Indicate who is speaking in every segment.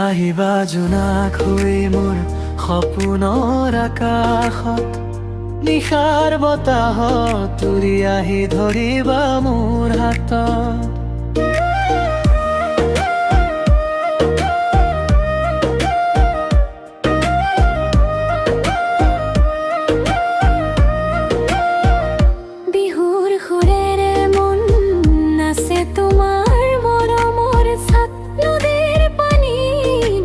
Speaker 1: আহিবা জোনাক হৈ মোৰ সপোনৰ আকাশত, নিশাৰ বতাহত উৰি আহি ধৰিবা মোৰ হাতত।
Speaker 2: বিহুৰ সুৰেৰে মন নাচে তোমাৰ মৰমৰ ছাট, নদীৰ পানী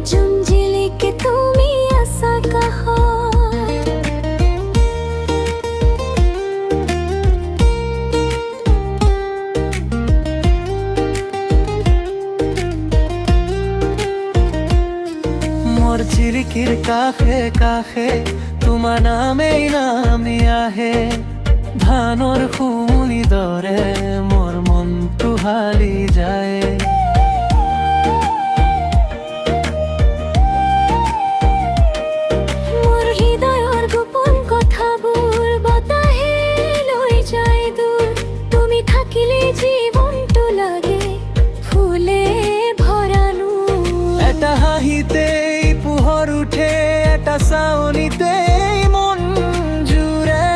Speaker 2: জোন জিলিকে তুমি আছা কাষত।
Speaker 1: মোৰ খিৰিকীৰ কাষে কাষে তোমাৰ নামেই নামি আহে, ধানৰ শুৱনি দৰে মোৰ মনটো হালি যায়।
Speaker 2: মোৰ হৃদয়ৰ গোপন কথাবোৰ বতাহে লৈ যায় দূৰ, তুমি থাকিলে জীৱনটো লাগে ফুলে ভৰানো।
Speaker 1: এটা হাঁহিতেই পোহৰ উঠে, এটা চাৱনিতেই মন জুৰে।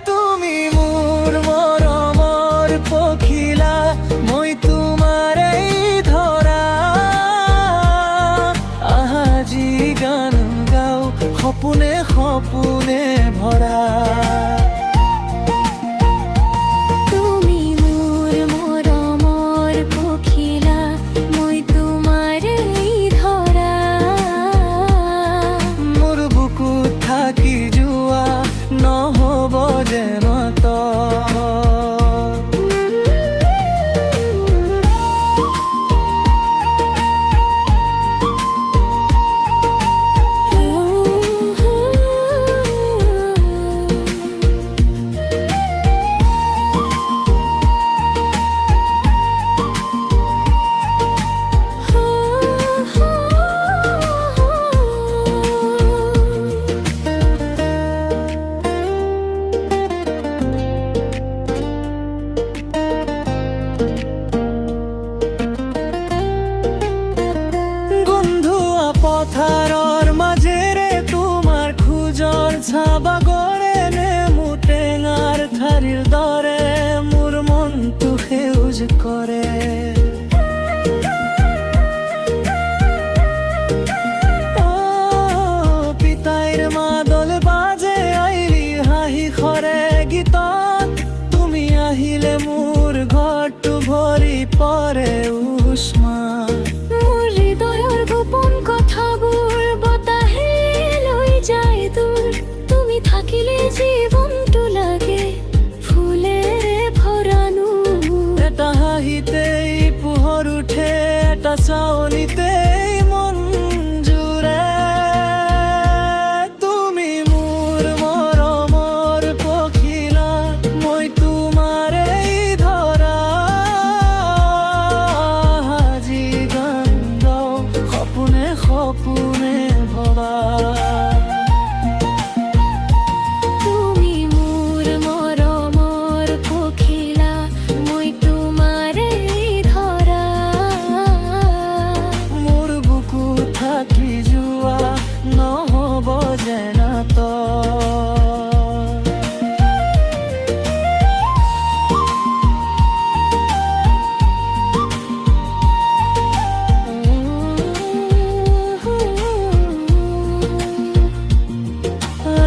Speaker 1: তুমি মোৰ মৰমৰ পখিলা, মই তোমাৰেই ধৰা। আজি গান গাও সপোনে সপোনে ভৰা।
Speaker 2: তুমি মোৰ মৰমৰ পখিলা, মই তোমাৰেই ধৰা।
Speaker 1: মোৰ বুকুত থাকি যোৱা নহ'ব যেন পথাৰৰ মাজেৰে তোমাৰ খোজৰ ছাবা গৰে নেমু টেঙাৰ ঠাৰিৰ দৰে মোৰ মনটো সেউজ কৰে। পিতাইৰ মাদল বাজে আইলি হাঁহি খৰে গীতত, তুমি আহিলে মোৰ ঘৰটো ভৰি পৰে উষ্মাত।
Speaker 2: মোৰ হৃদয়ৰ গোপন কথাবোৰ বতাহে লৈ যায় দূৰ, তুমি থাকিলে জীৱনটো লাগে ফুলেৰে ভৰানো।
Speaker 1: এটা হাঁহিতেই পোহৰ উঠে, এটা চাৱনিতেই মন জুৰে। তুমি মোৰ মৰমৰ পখিলা, মই তোমাৰেই ধৰা। আজি গান গাও সপোনে সপোনে ভৰা।
Speaker 2: তুমি মোৰ মৰমৰ পখিলা, মই তোমাৰেই ধৰা।
Speaker 1: মোৰ বুকুত থাকি যোৱা নহ'ব যেন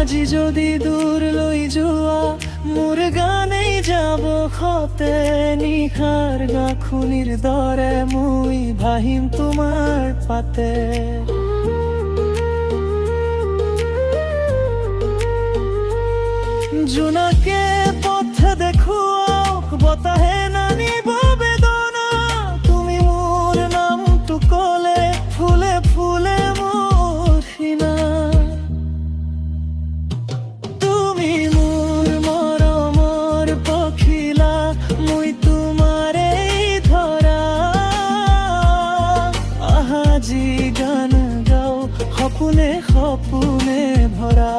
Speaker 1: আজি যদি দূৰ লৈ যোৱা মোৰ গানেই যাব খতে, নিশাৰ গাখুনিৰ দৰে মই ভাহিম তোমাৰ পাতে। জোনাকে পথ দেখুৱাওক, বতাহে নানিব বেদনা। তুমি মোৰ নামটো ক'লে ফুলে ফুলে মোৰ সিনা। তুমি মোৰ মৰমৰ পখিলা, মই তোমাৰেই ধৰা। আজি গান গাও সপোনে সপোনে ভৰা।